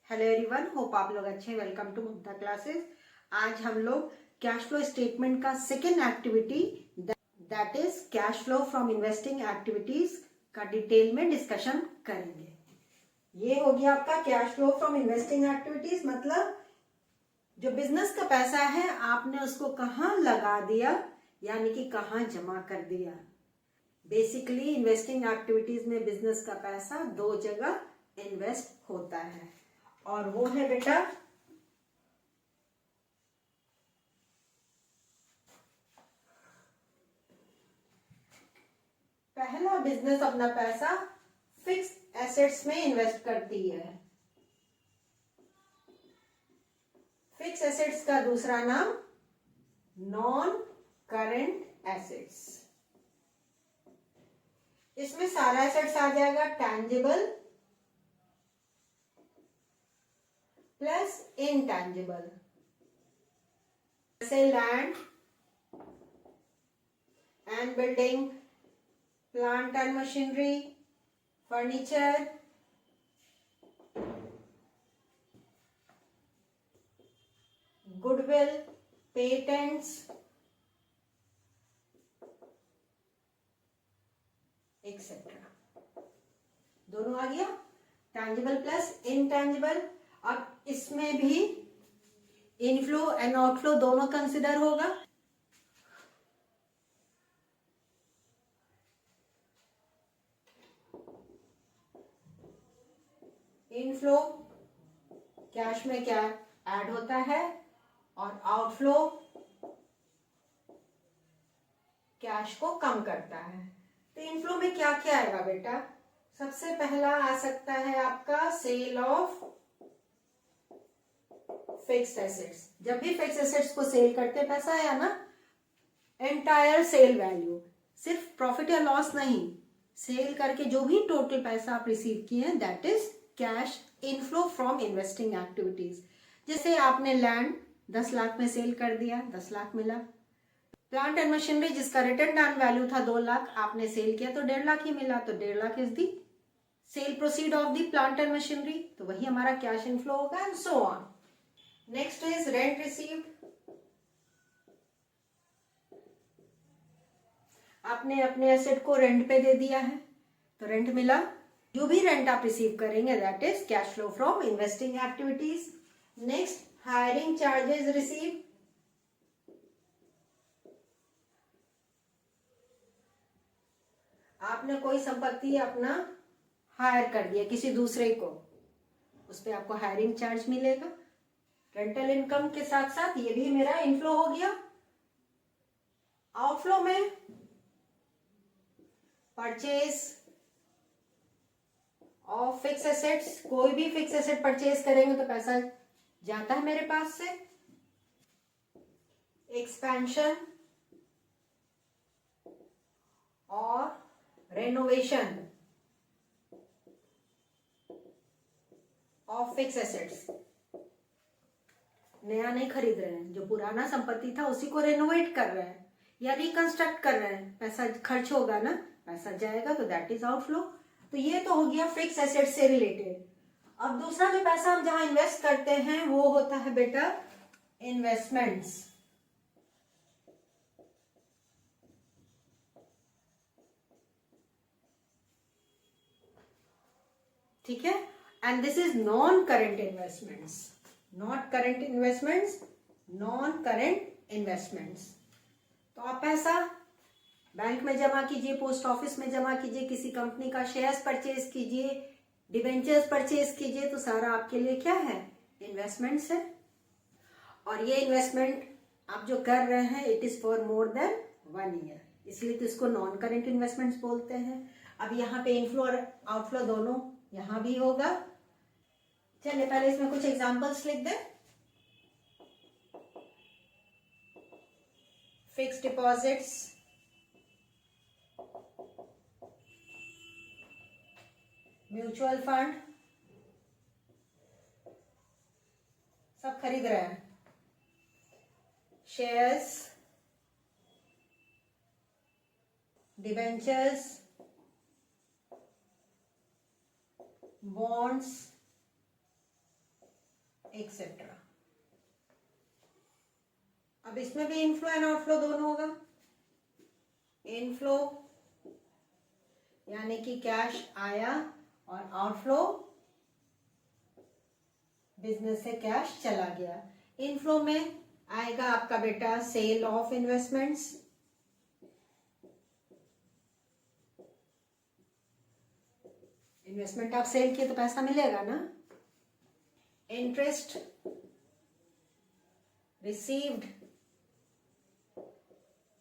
Hello everyone, hope आप लोग अच्छे हैं। Welcome to Mamta classes. आज हम लोग कैश फ्लो स्टेटमेंट का second activity that is cash flow from investing activities का डिटेल में डिस्कशन करेंगे। ये हो गया आपका cash flow from investing activities, मतलब जो बिजनेस का पैसा है आपने उसको कहाँ लगा दिया, यानी कि कहाँ जमा कर दिया। बेसिकली इन्वेस्टिंग एक्टिविटीज में बिजनेस का पैसा दो जगह इन्वेस्ट होता है, और वो है बेटा पहला बिजनेस अपना पैसा फिक्स एसेट्स में इन्वेस्ट करती है। फिक्स एसेट्स का दूसरा नाम नॉन करेंट एसेट्स। इसमें सारा एसेट्स आ जाएगा, टैंजिबल प्लस इनटैंजिबल, जैसे land and building, plant and machinery, furniture, goodwill, patents, etcetera. दोनों आ गया, टैंजिबल प्लस इनटैंजिबल। अब इसमें भी इनफ्लो एंड आउटफ्लो दोनों कंसिडर होगा। इनफ्लो कैश में क्या ऐड होता है, और आउटफ्लो कैश को कम करता है। तो इनफ्लो में क्या क्या आएगा बेटा? सबसे पहला आ सकता है आपका सेल ऑफ फिक्स्ड एसेट्स। जब भी फिक्स्ड एसेट्स को सेल करते पैसा आया ना, एंटायर सेल वैल्यू, सिर्फ प्रॉफिट या लॉस नहीं, सेल करके जो भी टोटल पैसा आप रिसीव किए हैं that is cash inflow from investing activities. जैसे आपने लैंड 10 लाख में सेल कर दिया, 10 लाख मिला। प्लांट एंड मशीनरी जिसका रिटर्न डाउन वैल्यू था 2 लाख, आपने सेल किया तो 1.5 लाख ही मिला, तो 1.5 lakh is the cell proceed of the plant and machinery, तो वही हमारा कैश इनफ्लो होगा, and so on. Next is rent received. आपने अपने एसेट को रेंट पे दे दिया है तो रेंट मिला। जो भी रेंट आप रिसीव करेंगे that is cash flow from investing activities. Next, hiring charges receive. आपने कोई संपत्ति अपना हायर कर दिया किसी दूसरे को, उस पर आपको हायरिंग चार्ज मिलेगा। रेंटल इनकम के साथ साथ ये भी मेरा इनफ्लो हो गया। आउटफ्लो में परचेज ऑफ फिक्स एसेट्स, कोई भी फिक्स एसेट परचेज करेंगे तो पैसा जाता है मेरे पास से। एक्सपेंशन और रेनोवेशन ऑफ फिक्स एसेट्स, नया नहीं खरीद रहे हैं, जो पुराना संपत्ति था उसी को रेनोवेट कर रहे हैं या रिकंस्ट्रक्ट कर रहे हैं, पैसा खर्च होगा ना, पैसा जाएगा, तो दैट इज आउटफ्लो। तो ये तो हो गया फिक्स एसेट से रिलेटेड। अब दूसरा जो पैसा हम जहां इन्वेस्ट करते हैं वो होता है बेटा इन्वेस्टमेंट्स। ठीक है, and this is non current investments, not current investments, non current investments. तो आप पैसा बैंक में जमा कीजिए, पोस्ट ऑफिस में जमा कीजिए, किसी कंपनी का शेयर्स परचेज कीजिए, डिबेंचर्स परचेज कीजिए, तो सारा आपके लिए क्या है? इन्वेस्टमेंट्स है। और ये इन्वेस्टमेंट आप जो कर रहे हैं it is for more than 1 year, इसलिए तो इसको नॉन करेंट इन्वेस्टमेंट्स बोलते हैं। अब यहाँ पे इनफ्लो और आउटफ्लो दोनों यहाँ भी होगा। चलिए पहले इसमें कुछ एग्जांपल्स लिख दे। फिक्स्ड डिपॉजिट्स, म्यूचुअल फंड, सब खरीद रहे हैं। Shares, debentures, bonds, etcetera. अब इसमें भी इनफ्लो एंड आउटफ्लो दोनों होगा। इनफ्लो यानी कि कैश आया, और आउटफ्लो बिजनेस से कैश चला गया। इनफ्लो में आएगा आपका बेटा सेल ऑफ इन्वेस्टमेंट्स, इन्वेस्टमेंट आप सेल किए तो पैसा मिलेगा ना। इंटरेस्ट रिसीव्ड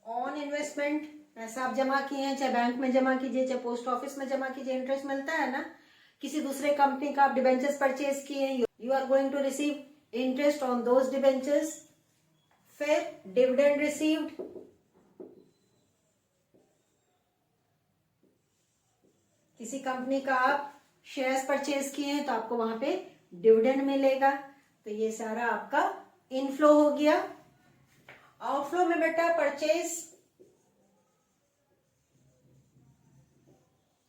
ऑन इन्वेस्टमेंट, पैसा आप जमा किए हैं, चाहे बैंक में जमा कीजिए चाहे पोस्ट ऑफिस में जमा कीजिए, इंटरेस्ट मिलता है ना। किसी दूसरे कंपनी का आप डिबेंचर्स परचेज किए, you are going to receive interest on those debentures. फिर डिविडेंड रिसीव्ड, किसी कंपनी का आप शेयर्स परचेज किए हैं तो आपको वहां पे डिविडेंड मिलेगा। तो ये सारा आपका इनफ्लो हो गया। आउटफ्लो में बेटा परचेज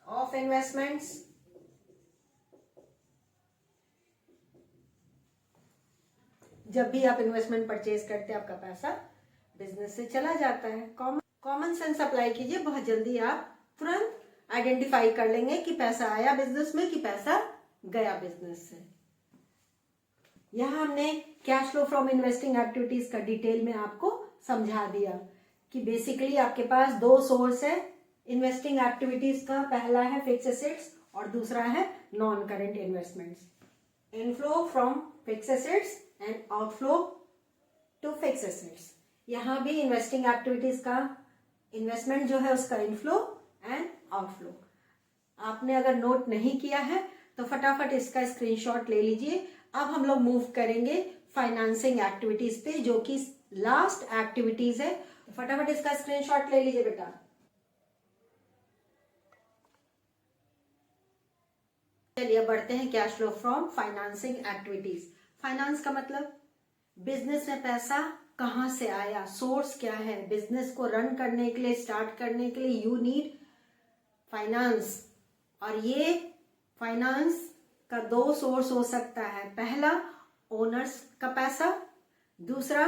ऑफ इन्वेस्टमेंट्स, जब भी आप इन्वेस्टमेंट परचेज करते हैं आपका पैसा बिजनेस से चला जाता है। कॉमन सेंस अप्लाई कीजिए, बहुत जल्दी आप तुरंत आइडेंटिफाई कर लेंगे कि पैसा आया बिजनेस में कि पैसा गया बिजनेस से। यहां हमने cash flow from investing activities का डिटेल में आपको समझा दिया कि बेसिकली आपके पास दो सोर्स है इन्वेस्टिंग एक्टिविटीज का। पहला है फिक्स एसेट्स और दूसरा है non current investments. Inflow from fix assets and outflow to fix assets. यहां भी इन्वेस्टिंग एक्टिविटीज का इन्वेस्टमेंट जो है उसका इनफ्लो एंड आउटफ्लो। आपने अगर नोट नहीं किया है तो फटाफट इसका स्क्रीनशॉट ले लीजिए। अब हम लोग मूव करेंगे फाइनेंसिंग एक्टिविटीज पे, जो कि लास्ट एक्टिविटीज है। फटाफट इसका स्क्रीनशॉट ले लीजिए बेटा। चलिए बढ़ते हैं cash flow from financing activities. Finance का मतलब बिजनेस में पैसा कहां से आया, सोर्स क्या है। बिजनेस को रन करने के लिए, स्टार्ट करने के लिए यू नीड फाइनेंस। और ये फाइनेंस का दो सोर्स हो सकता है। पहला ओनर्स का पैसा, दूसरा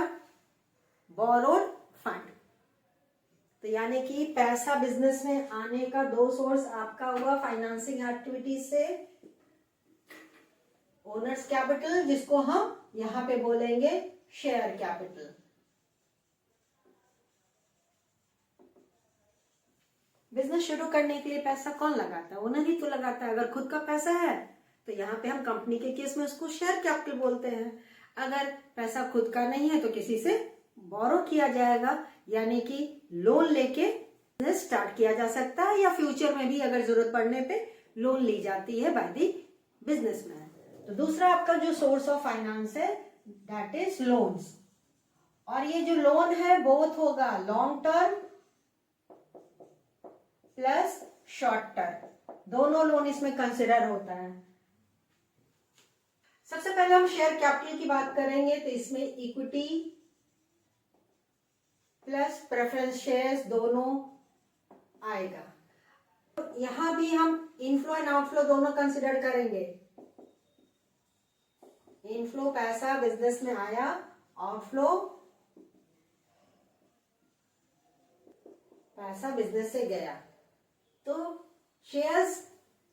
बोरोड फंड। तो यानी कि पैसा बिजनेस में आने का दो सोर्स आपका हुआ फाइनेंसिंग एक्टिविटीज से। ओनर्स कैपिटल, जिसको हम यहां पे बोलेंगे शेयर कैपिटल। बिजनेस शुरू करने के लिए पैसा कौन लगाता है? ओनर ही तो लगाता है। अगर खुद का पैसा है तो यहाँ पे हम कंपनी के केस में उसको शेयर कैपिटल बोलते हैं। अगर पैसा खुद का नहीं है तो किसी से बोरो किया जाएगा, यानी कि लोन लेके बिजनेस स्टार्ट किया जा सकता है, या फ्यूचर में भी अगर जरूरत पड़ने पे लोन ली जाती है बाय द बिजनेसमैन। तो दूसरा आपका जो सोर्स ऑफ फाइनेंस है दैट इज लोन्स। और ये जो लोन है बोथ होगा long term plus short term, दोनों लोन इसमें कंसिडर होता है। सबसे पहले हम शेयर कैपिटल की बात करेंगे तो इसमें इक्विटी प्लस प्रेफरेंस शेयर्स दोनों आएगा। तो यहां भी हम इनफ्लो एंड आउटफ्लो दोनों कंसिडर करेंगे। इनफ्लो पैसा बिजनेस में आया, आउटफ्लो पैसा बिजनेस से गया। तो शेयर्स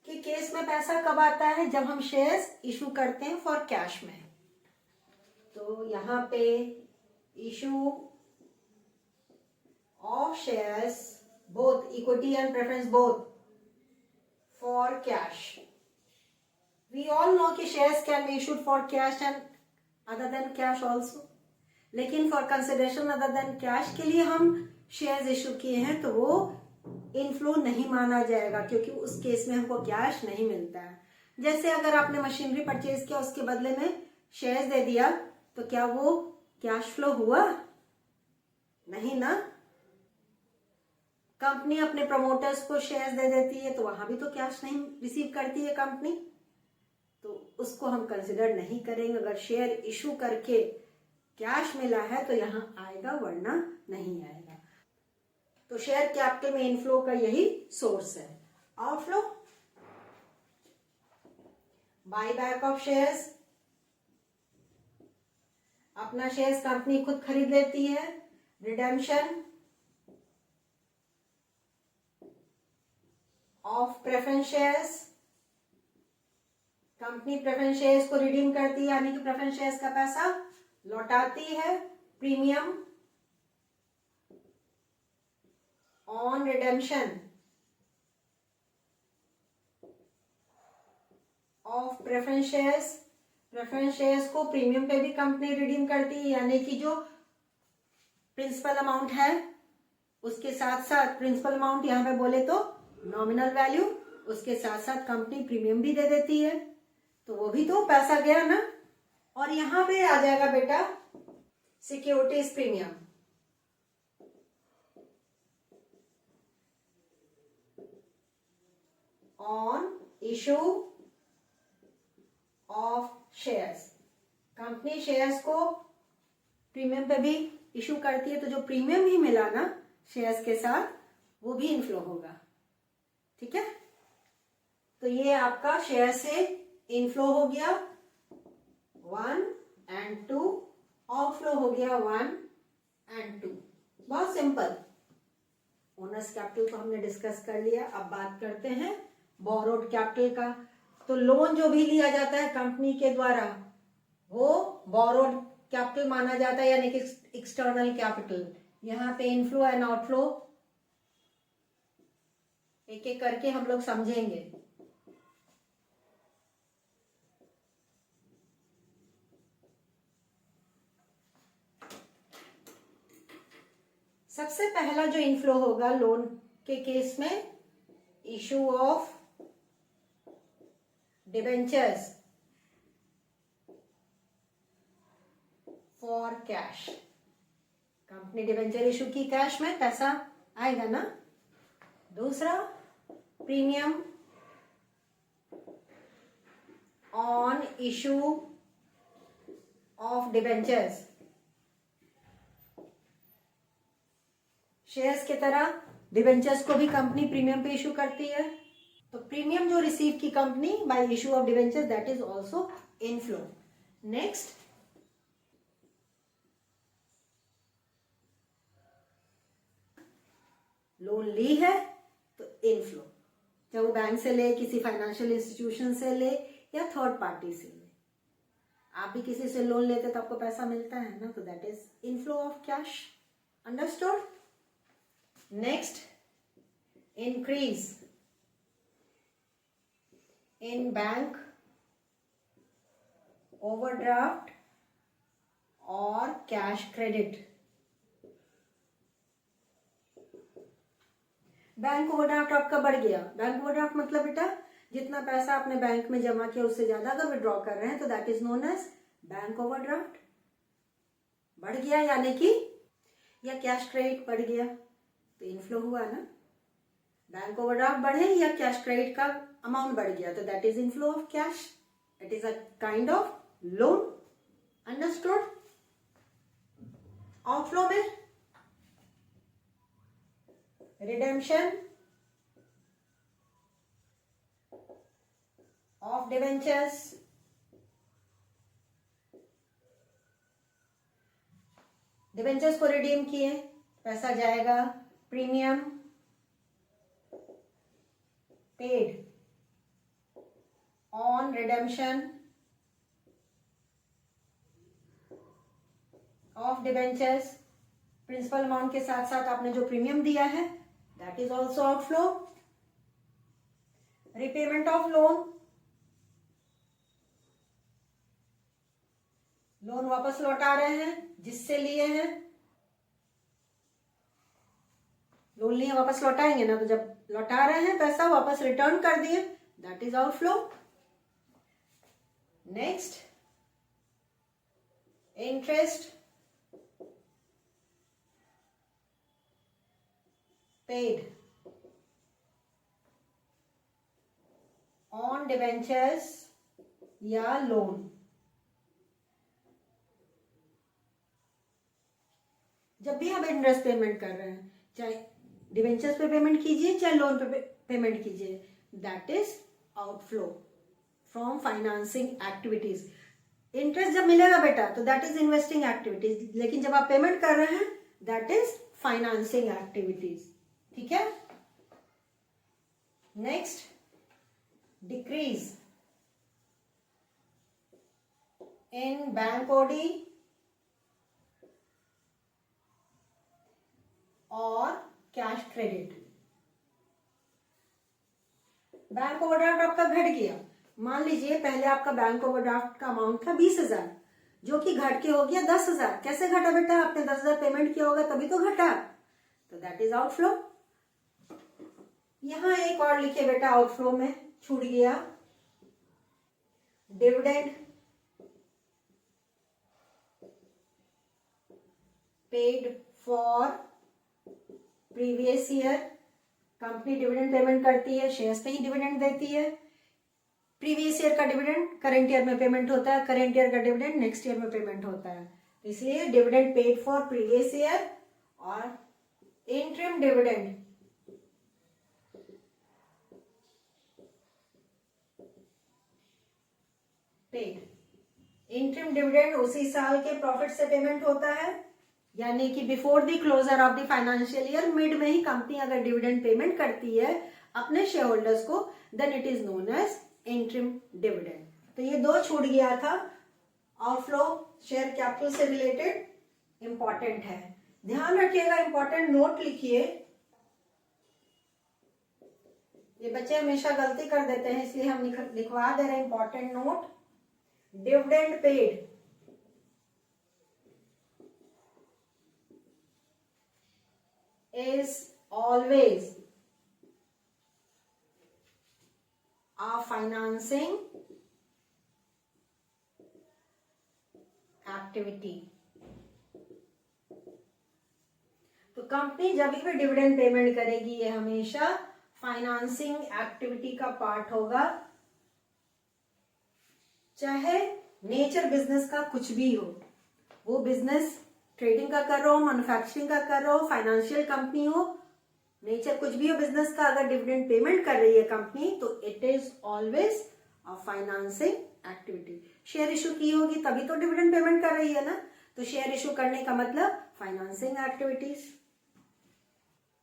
के केस में पैसा कब आता है? जब हम शेयर्स इशू करते हैं फॉर कैश में। तो यहां पे issue of shares both equity and preference both for cash. We all know कि shares can be issued for cash and other than cash also, लेकिन for consideration other than cash के लिए हम shares issue किए हैं तो वो inflow नहीं माना जाएगा, क्योंकि उस केस में हमको कैश नहीं मिलता है। जैसे अगर आपने मशीनरी परचेज किया उसके बदले में शेयर्स दे दिया तो क्या वो कैश फ्लो हुआ? नहीं ना। कंपनी अपने प्रमोटर्स को शेयर्स दे देती है तो वहां भी तो कैश नहीं रिसीव करती है कंपनी, तो उसको हम कंसिडर नहीं करेंगे। अगर शेयर इशू करके कैश मिला है तो यहां आएगा, वरना नहीं आएगा। तो शेयर कैपिटल में इनफ्लो का यही सोर्स है। Outflow buy back of shares, अपना शेयर्स कंपनी खुद खरीद लेती है। Redemption of preference shares, company preference shares को रिडीम करती है, यानी कि प्रेफरेंस शेयर्स का पैसा लौटाती है। Premium on redemption of preference shares, preference shares को प्रीमियम पे भी कंपनी रिडीम करती है, यानी कि जो प्रिंसिपल अमाउंट है उसके साथ साथ, प्रिंसिपल अमाउंट यहाँ पे बोले तो नॉमिनल वैल्यू, उसके साथ साथ कंपनी प्रीमियम भी दे देती है, तो वो भी तो पैसा गया ना। और यहाँ पे आ जाएगा बेटा securities premium, on issue of shares, company shares को प्रीमियम पे भी इशू करती है, तो जो प्रीमियम ही मिला ना शेयर्स के साथ वो भी इनफ्लो होगा। ठीक है, तो ये आपका शेयर से इनफ्लो हो गया 1 and 2, आउटफ्लो हो गया 1 and 2। बहुत सिंपल। ओनर्स कैपिटल को हमने डिस्कस कर लिया। अब बात करते हैं बोरोड कैपिटल का। तो लोन जो भी लिया जाता है कंपनी के द्वारा वो बोरोड कैपिटल माना जाता है, यानी कि एक्सटर्नल कैपिटल। यहाँ पे इनफ्लो एंड आउटफ्लो एक एक करके हम लोग समझेंगे। सबसे पहला जो इनफ्लो होगा लोन के केस में, issue of debentures for cash. Company debenture issue की, कैश में पैसा आएगा ना। दूसरा, premium on issue of debentures, shares की तरह डिबेंचर्स को भी कंपनी प्रीमियम पे इशू करती है, तो प्रीमियम जो रिसीव की company by issue of debentures, that is also inflow. Next, loan ली है तो इनफ्लो, चाहे वो बैंक से ले, किसी फाइनेंशियल इंस्टीट्यूशन से ले या थर्ड पार्टी से ले। आप भी किसी से लोन लेते तो आपको पैसा मिलता है ना, तो that is inflow of cash. Understood? Next, increase in bank overdraft और कैश क्रेडिट। बैंक ओवरड्राफ्ट आपका बढ़ गया। बैंक ओवरड्राफ्ट मतलब बेटा जितना पैसा आपने बैंक में जमा किया उससे ज्यादा अगर विड्रॉ कर रहे हैं तो that is known as bank overdraft. बढ़ गया यानी कि, या कैश क्रेडिट बढ़ गया तो इनफ्लो हुआ ना। बैंक ओवरड्राफ्ट बढ़े या कैश क्रेडिट का अमाउंट बढ़ गया तो that is inflow of cash. It is a kind of loan. Understood? Outflow में redemption of debentures, डिबेंचर्स को रिडीम किए, पैसा जाएगा। Premium paid on redemption of debentures, principal amount के साथ साथ आपने जो प्रीमियम दिया है that is also outflow. Repayment of loan, loan वापस लौटा रहे हैं जिससे लिए हैं। लोन लिए वापस लौटाएंगे ना, तो जब लौटा रहे हैं पैसा वापस रिटर्न कर दिए, that is outflow. Next, interest paid on debentures या लोन। जब भी आप इंटरेस्ट पेमेंट कर रहे हैं, चाहे डिबेंचर्स पे पेमेंट कीजिए चाहे लोन पे पेमेंट कीजिए, that is outflow from financing activities. Interest जब मिलेगा बेटा तो दैट इज इन्वेस्टिंग एक्टिविटीज, लेकिन जब आप पेमेंट कर रहे हैं दैट इज फाइनेंसिंग एक्टिविटीज। ठीक है। Next, decrease in bank OD और कैश क्रेडिट। बैंक ओवरड्राफ्ट आपका घट गया, मान लीजिए पहले आपका बैंक ओवरड्राफ्ट का अमाउंट था 20,000 जो कि घट के हो गया 10,000। कैसे घटा बेटा? आपने 10,000 पेमेंट किया होगा तभी तो घटा, तो दैट इज आउटफ्लो। यहां एक और लिखे बेटा, आउटफ्लो में छूट गया, dividend paid for previous year. Company dividend payment करती है, शेयर्स पे ही डिविडेंड देती है। प्रीवियस ईयर का डिविडेंड करंट ईयर में पेमेंट होता है, करंट ईयर का डिविडेंड नेक्स्ट ईयर में पेमेंट होता है, इसलिए dividend paid for previous year और interim dividend paid. Interim dividend उसी साल के प्रॉफिट से पेमेंट होता है, यानी कि before the closure of the financial year, mid में ही कंपनी अगर डिविडेंड पेमेंट करती है अपने शेयर होल्डर्स को, then it is known as interim dividend. तो ये दो छूट गया था। आउटफ्लो शेयर कैपिटल से रिलेटेड इंपॉर्टेंट है, ध्यान रखिएगा, इंपॉर्टेंट नोट लिखिए। ये बच्चे हमेशा गलती कर देते हैं, इसलिए हम लिखवा दे रहे हैं important note. Dividend paid is always a financing activity। तो कंपनी जब भी डिविडेंड पेमेंट करेगी ये हमेशा फाइनेंसिंग एक्टिविटी का पार्ट होगा, चाहे नेचर बिजनेस का कुछ भी हो, वो बिजनेस ट्रेडिंग का कर रहा हो, मैन्युफैक्चरिंग का कर रहा हो, फाइनेंशियल कंपनी हो, नेचर कुछ भी हो बिजनेस का, अगर डिविडेंड पेमेंट कर रही है कंपनी तो it is always a financing activity. Share issue की होगी तभी तो डिविडेंड पेमेंट कर रही है ना, तो शेयर इशू करने का मतलब फाइनेंसिंग एक्टिविटीज।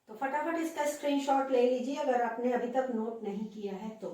तो फटाफट इसका स्क्रीनशॉट ले लीजिए अगर आपने अभी तक नोट नहीं किया है तो।